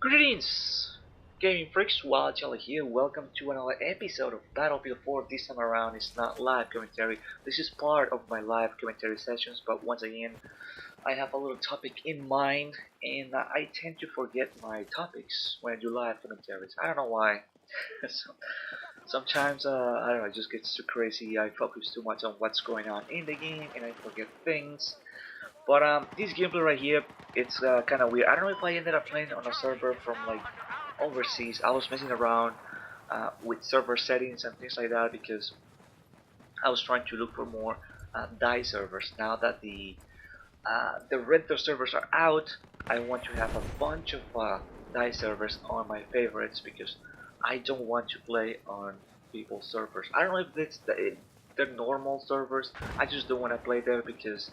Greetings, gaming freaks. Wild Jelly here. Welcome to another episode of Battlefield 4. This time around, it's not live commentary. This is part of my live commentary sessions, but once again, I have a little topic in mind, and I tend to forget my topics when I do live commentaries. I don't know why. So, sometimes, I don't know, it just gets too crazy. I focus too much on what's going on in the game, and I forget things. But this gameplay right here, it's kind of weird. I don't know if I ended up playing on a server from like overseas. I was messing around with server settings and things like that because I was trying to look for more die servers. Now that the renter servers are out, I want to have a bunch of die servers on my favorites because I don't want to play on people's servers. I don't know if it's the normal servers. I just don't want to play there because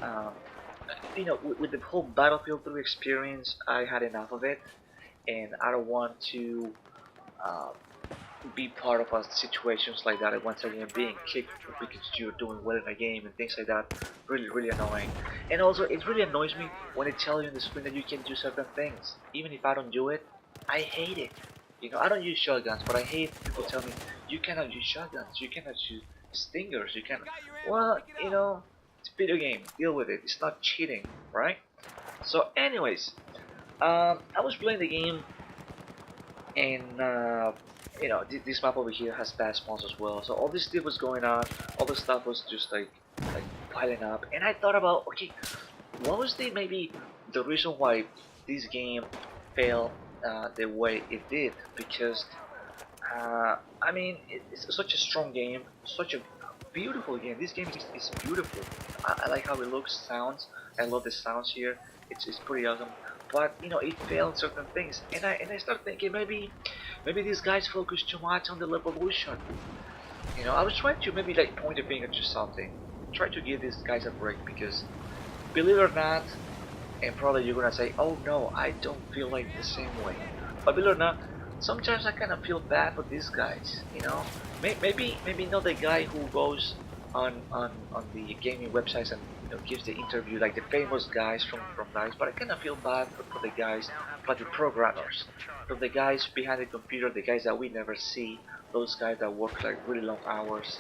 um, with the whole Battlefield 3 experience, I had enough of it, and I don't want to uh, be part of situations like that. Once again, being kicked because you're doing well in a game and things like that, really annoying. And also, it really annoys me when they tell you on the screen that you can do certain things. Even if I don't do it, I hate it. I don't use shotguns, but I hate people tell me you cannot use shotguns, you cannot use stingers, you can. Well, it's a video game. Deal with it. It's not cheating, right? So, anyways, I was playing the game, and this map over here has bad spawns as well. So all this stuff was going on. All the stuff was just like piling up, and I thought about, okay, what was maybe the reason why this game failed the way it did? Because I mean, it's such a strong game, such a beautiful game. This game is beautiful. I like how it looks, sounds. I love the sounds here. It's pretty awesome. But it failed certain things, and I start thinking maybe these guys focus too much on the revolution. I was trying to maybe like point a finger to something, try to give these guys a break because, believe it or not, and probably you're gonna say, oh no, I don't feel like the same way. But believe it or not, sometimes I kind of feel bad for these guys. Maybe not the guy who goes on the gaming websites and gives the interview like the famous guys from DICE, but I kind of feel bad for the guys, like the programmers, for the guys behind the computer, the guys that we never see, those guys that work like really long hours.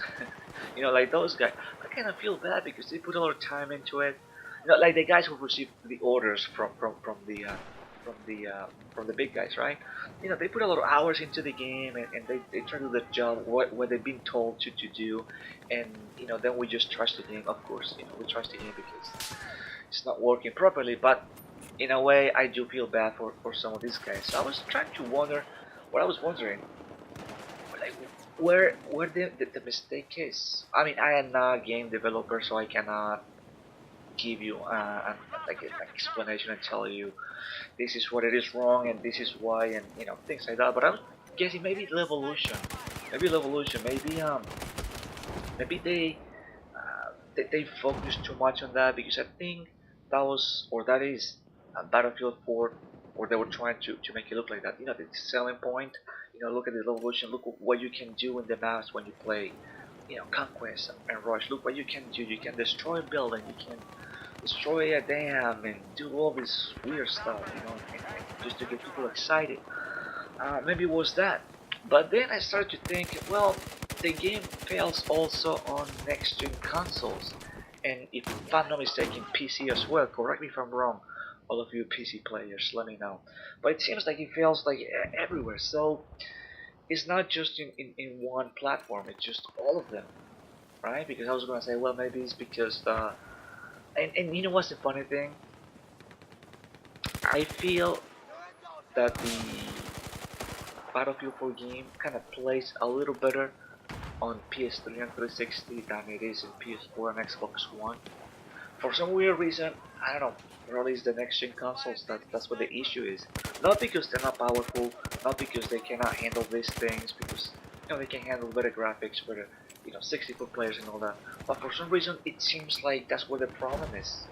Like those guys. I kind of feel bad because they put a lot of time into it. Like the guys who receive the orders from the big guys, right? They put a lot of hours into the game, and they try to do the job what they've been told to do, and then we just trust the game. Of course, we trust the game because it's not working properly. But in a way, I do feel bad for some of these guys. So I was trying to wonder, what I was wondering, like where the mistake is. I mean, I am not a game developer, so I cannot give you like an explanation and tell you this is what it is wrong and this is why, and things like that. But I'm guessing maybe evolution, maybe they focus too much on that because I think that is Battlefield 4, or they were trying to make it look like that. The selling point. Look at the evolution. Look what you can do in the maps when you play. Conquest and Rush. Look what you can do. You can destroy a building. You can destroy a dam and do all this weird stuff. And just to get people excited. Maybe it was that. But then I started to think, well, the game fails also on next-gen consoles, and if I'm not mistaken, PC as well. Correct me if I'm wrong, all of you PC players, let me know. But it seems like it fails like everywhere. So it's not just in one platform; it's just all of them, right? Because I was gonna say, well, maybe it's because and you know what's the funny thing? I feel that the Battlefield 4 game kind of plays a little better on PS3 and 360 than it is in PS4 and Xbox One. For some weird reason, I don't know, probably it's the next gen consoles that's what the issue is. Not because they're not powerful, not because they cannot handle these things, because they can handle better graphics, better 64 players and all that. But for some reason, it seems like that's where the problem is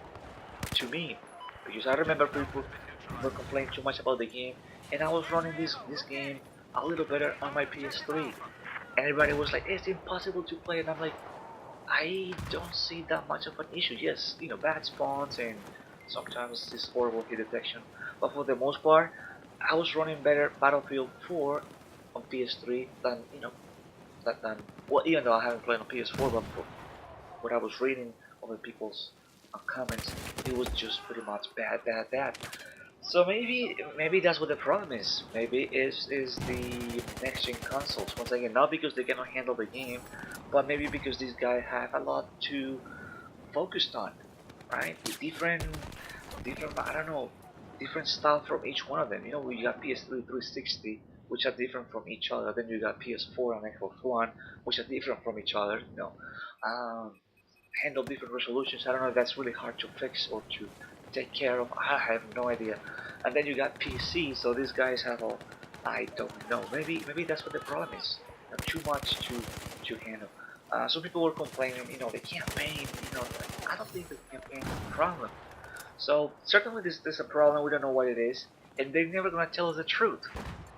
to me, because I remember people were complaining too much about the game, and I was running this game a little better on my PS3. And everybody was like, it's impossible to play, and I'm like, I don't see that much of an issue. Yes, bad spawns and sometimes this horrible hit detection, but for the most part, I was running better Battlefield 4 on PS3 than than well, even though I haven't played on PS4, but for what I was reading over people's comments, it was just pretty much bad, bad, bad. So maybe that's what the problem is. Maybe is the next gen consoles. Once again, not because they cannot handle the game, but maybe because these guys have a lot to focus on, right? With different I don't know, different style from each one of them. You know, we got PS3 360, which are different from each other. Then you got PS4 and Xbox One, which are different from each other. Um, handle different resolutions. I don't know if that's really hard to fix or to take care of. I have no idea. And then you got PC, so these guys have all. I don't know. Maybe that's what the problem is. Too much to handle. Some people were complaining, the campaign. I don't think the campaign is a problem. So certainly this is a problem. We don't know what it is, and they're never gonna tell us the truth.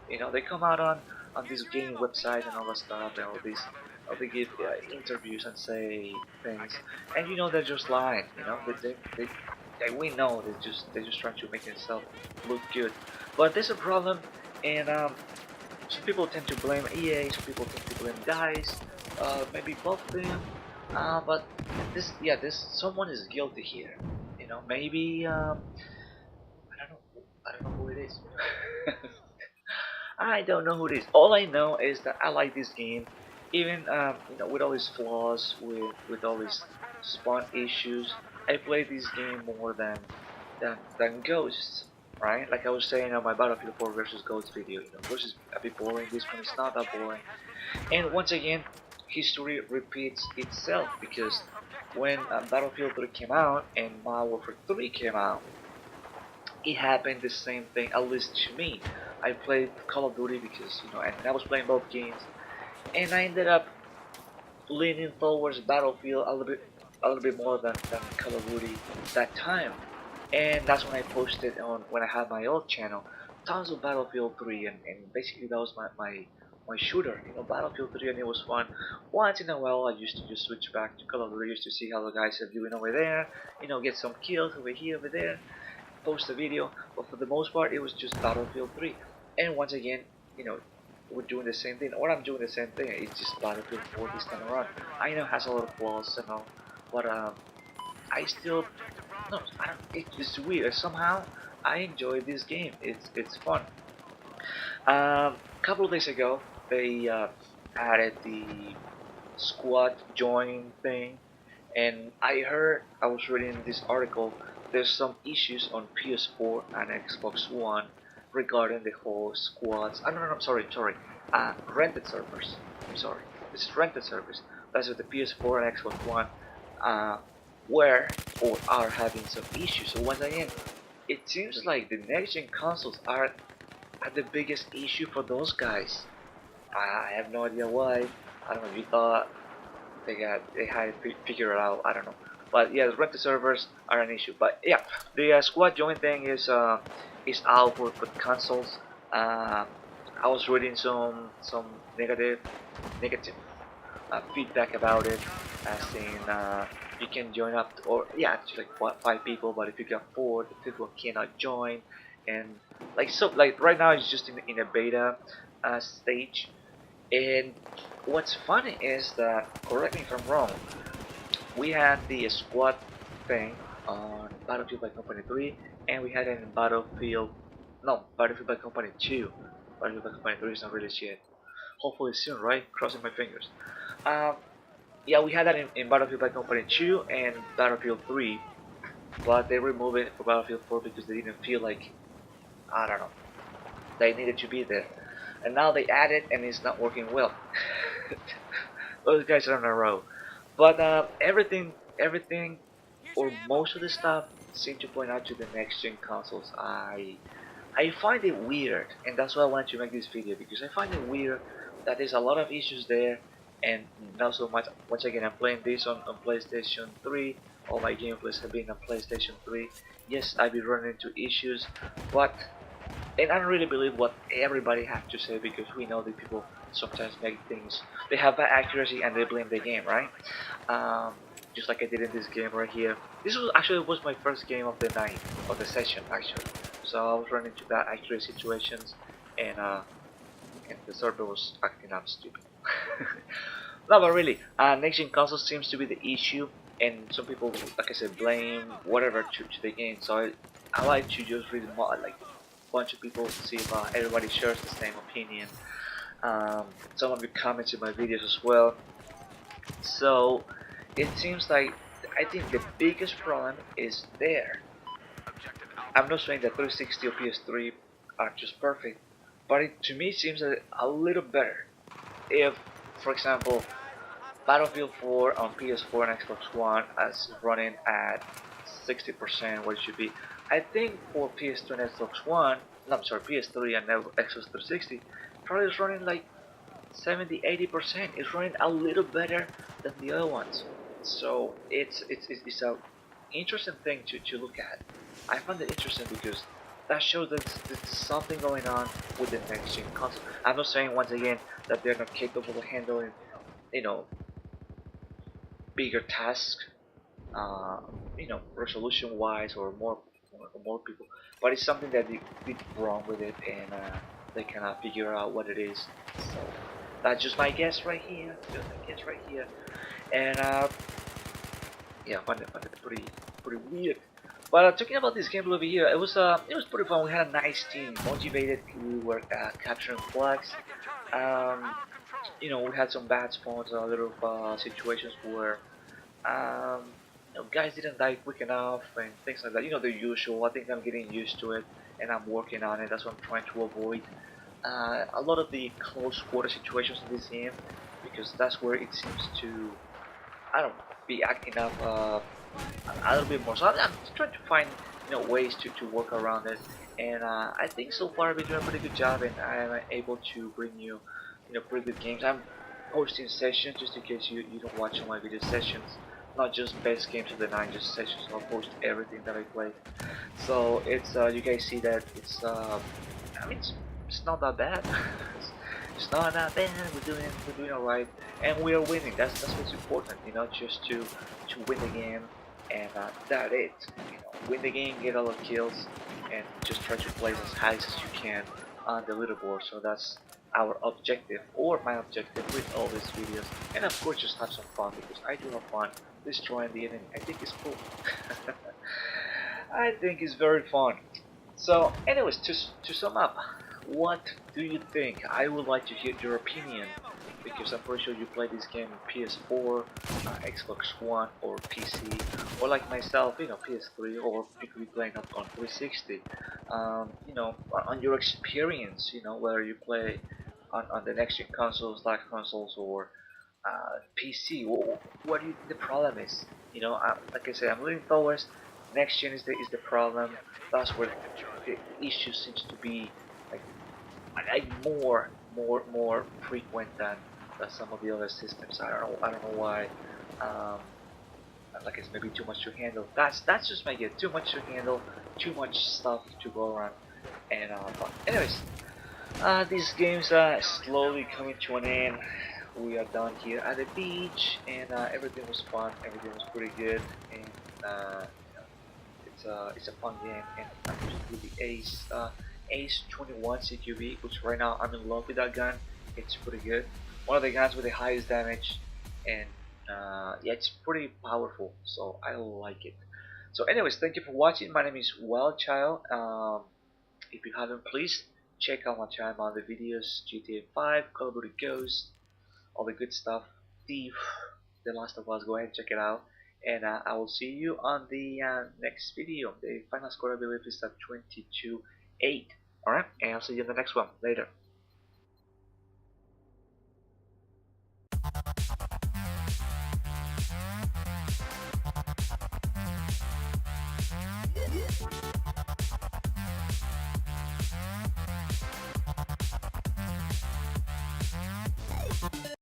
They come out on this game website and all that stuff, and all these, they give interviews and say things, and they're just lying. We know they're just trying to make themselves look good, but there's a problem, and some people tend to blame EA, some people tend to blame DICE, maybe both of them, but this someone is guilty here. Maybe I don't know who it is. I don't know who it is. All I know is that I like this game, even with all its flaws, with all its spawn issues. I play this game more than Ghosts, right? Like I was saying on my Battlefield 4 versus Ghosts video. Ghosts is a bit boring. This one is not that boring. And once again, history repeats itself because when Battlefield 3 came out and Modern Warfare 3 came out, it happened the same thing, at least to me. I played Call of Duty because, and I was playing both games, and I ended up leaning towards Battlefield a little bit more than Call of Duty that time. And that's when I posted on, when I had my old channel, tons of Battlefield 3, and basically that was my shooter, Battlefield 3, and it was fun. Once in a while, I used to just switch back to Call of Duty just to see how the guys are doing over there, get some kills over here, over there, post a video, but for the most part it was just Battlefield 3. And once again, you know, we're doing the same thing, or I'm doing the same thing. It's just Battlefield 4 this time around. I know it has a lot of flaws and all, but I still no, I don't. It's just weird. Somehow I enjoy this game. It's fun. A couple of days ago, they added the squad joining thing, and I was reading this article. There's some issues on PS4 and Xbox One regarding the whole squads. No, I'm sorry. Rented servers. I'm sorry. This is rented servers. That's with the PS4 and Xbox One. Were or are having some issues. So once again, it seems like the next gen consoles are the biggest issue for those guys. I have no idea why. I don't know if you thought they had it figured out. I don't know. But yeah, the rented servers are an issue. But yeah, the squad join thing is out for consoles. I was reading some negative feedback about it, as in you can join up to, or yeah, it's like what, 5 people, but if you got 4, the people cannot join, and like right now it's just in a beta stage. And what's funny is that, correct me if I'm wrong, we had the squad thing on Battlefield by Company 3, and we had it in Battlefield by Company 2. Battlefield by Company 3 is not released yet. Hopefully soon, right? Crossing my fingers. Um, yeah, we had that in Battlefield by Company 2 and Battlefield 3, but they removed it for Battlefield 4 because they didn't feel like, I don't know, they needed to be there. And now they add it and it's not working well. Those guys are on a row. But everything, or most of the stuff, seem to point out to the next gen consoles. I find it weird, and that's why I wanted to make this video, because I find it weird that there's a lot of issues there, and not so much. Once again, I'm playing this on PlayStation 3. All my gameplays have been on PlayStation 3. Yes, I've been running into issues, but and I don't really believe what everybody has to say, because we know that people sometimes make things, they have bad accuracy and they blame the game, right? Just like I did in this game right here. This was my first game of the night, of the session actually. so I was running into bad accurate situations, and the server was acting up stupid. No, but really, next gen console seems to be the issue, and some people, like I said, blame whatever to the game. So I like to just read like a bunch of people, see if everybody shares the same opinion. Some of you comments in my videos as well. So it seems like I think the biggest problem is there. I'm not saying that 360 or PS3 are just perfect, but to me it seems a little better. If, for example, Battlefield 4 on PS4 and Xbox One is running at 60% what it should be, I think for PS2 and Xbox One, no, I'm sorry, PS3 and Xbox 360, probably is running like 70-80%. It's running a little better than the other ones. So it's a interesting thing to look at. I find it interesting because that shows that there's something going on with the next gen console. I'm not saying once again that they're not capable of handling, you know, bigger tasks, uh, resolution wise or more people, but it's something that they did wrong with it, and they cannot figure out what it is. So that's just my guess right here, just my guess right here, and yeah, find it pretty weird. But talking about this game over here, it was pretty fun. We had a nice team, motivated. We were capturing flags. Um, we had some bad spawns, a little situations where guys didn't die quick enough and things like that. The usual. I think I'm getting used to it, and I'm working on it. That's what I'm trying to avoid. A lot of the close quarter situations in this game, because that's where it seems to, I don't know, be acting up a little bit more. So I'm trying to find ways to work around it, and I think so far I've been doing a pretty good job, and I'm able to bring you pretty good games. I'm posting sessions just in case you don't watch all my video sessions. Not just best games of the night, just sessions. I'll post everything that I played. So it's you guys see that I mean it's not that bad. It's not that bad. We're doing alright, and we are winning. That's what's important, just to win the game, and that's it. Win the game, get a lot of kills, and just try to place as high as you can on the leaderboard. So that's our objective, or my objective, with all these videos. And of course, just have some fun, because I do have fun destroying the enemy. I think it's cool. I think it's very fun. So, anyways, to sum up, what do you think? I would like to hear your opinion, because I'm pretty sure you play this game on PS4, Xbox One, or PC, or like myself, PS3, or you could be playing on 360. On your experience, whether you play on the next gen consoles, like consoles, or PC. What do you think the problem is? Like I said, I'm leaning towards next gen is the problem. That's where the issue seems to be like more frequent than some of the other systems. I don't know why. Um, like it's maybe too much to handle. That's just my guess. Too much to handle, too much stuff to go around. And but anyways, these games are slowly coming to an end. We are done here at the beach, and everything was fun. Everything was pretty good, and it's a fun game. And I'm using with the Ace 21 CQB, which right now I'm in love with that gun. It's pretty good. One of the guns with the highest damage, and yeah, it's pretty powerful. So I like it. So, anyways, thank you for watching. My name is Wildchild. If you haven't, please check out my channel on the videos: GTA 5, Call of Duty Ghost, all the good stuff. Thief, The Last of Us. Go ahead and check it out. And I will see you on the next video. The final score, I believe, is at 22-8. Alright, and I'll see you in the next one. Later.